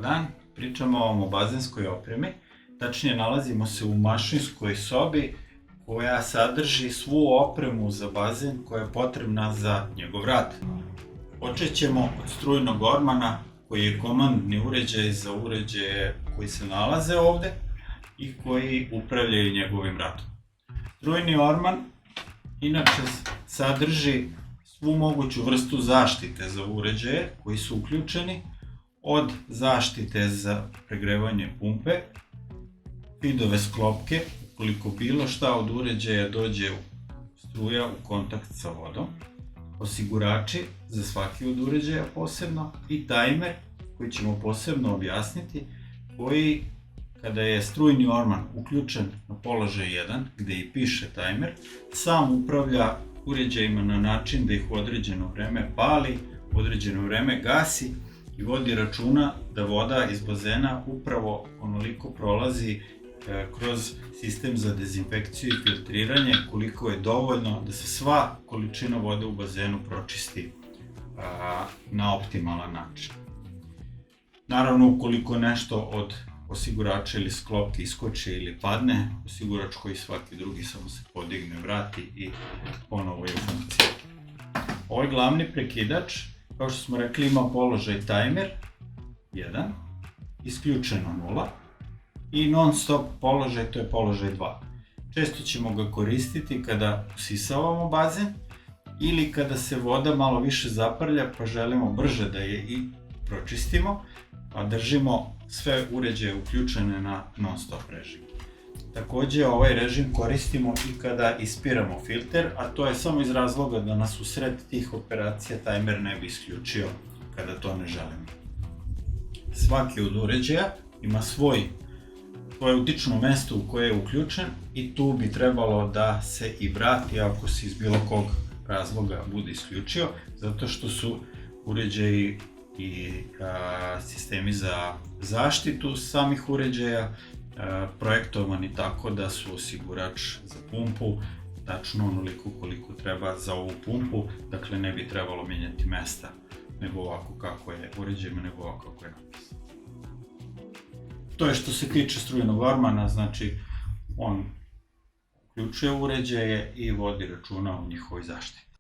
dan, pričamo vam o bazenskoj opremi, tačnije nalazimo se u mašinskoj sobi koja sadrži svu opremu za bazen koja je potrebna za njegov rad. Počet ćemo od strujnog ormana koji je komandni uređaj za uređaje koji se nalaze ovde i koji upravljaju njegovim radom. Strujni orman inače sadrži svu moguću vrstu zaštite za uređaje koji su uključeni, od zaštite za pregrevanje pumpe, fidove sklopke, ukoliko bilo šta od uređaja dođe struja u kontakt sa vodom, osigurači za svaki od uređaja posebno i tajmer koji ćemo posebno objasniti, koji kada je strujni orman uključen na položaj 1, gde i piše tajmer, sam upravlja uređajima na način da ih u određeno vreme pali, u određeno vreme gasi i vodi računa da voda iz bazena upravo onoliko prolazi kroz sistem za dezinfekciju i filtriranje koliko je dovoljno da se sva količina vode u bazenu pročisti na optimalan način. Naravno, ukoliko nešto od osigurača ili sklopke iskoči ili padne, osigurač koji svaki drugi samo se podigne, vrati i ponovo je u funkciji. Ovaj glavni prekidač, kao što smo rekli, ima položaj tajmer 1, isključeno 0 i non-stop položaj, to je položaj 2. Često ćemo ga koristiti kada usisavamo bazen ili kada se voda malo više zaprlja pa želimo brže da je i pročistimo, a držimo sve uređaje uključene na non-stop režim. Takođe, ovaj režim koristimo i kada ispiramo filter, a to je samo iz razloga da nas u sred tih operacija tajmer ne bi isključio kada to ne želimo. Svaki od uređaja ima svoje utično mesto u koje je uključen i tu bi trebalo da se i vrati ako se iz bilo kog razloga bude isključio, zato što su uređaji i sistemi za zaštitu samih uređaja projektovani tako da su osigurač za pumpu tačno onoliko koliko treba za ovu pumpu, dakle ne bi trebalo menjati mesta nego ovako kako je uređajima, nego ovako kako je napisano. To je što se tiče strujnog ormana, znači on uključuje uređaje i vodi računa o njihovoj zaštiti.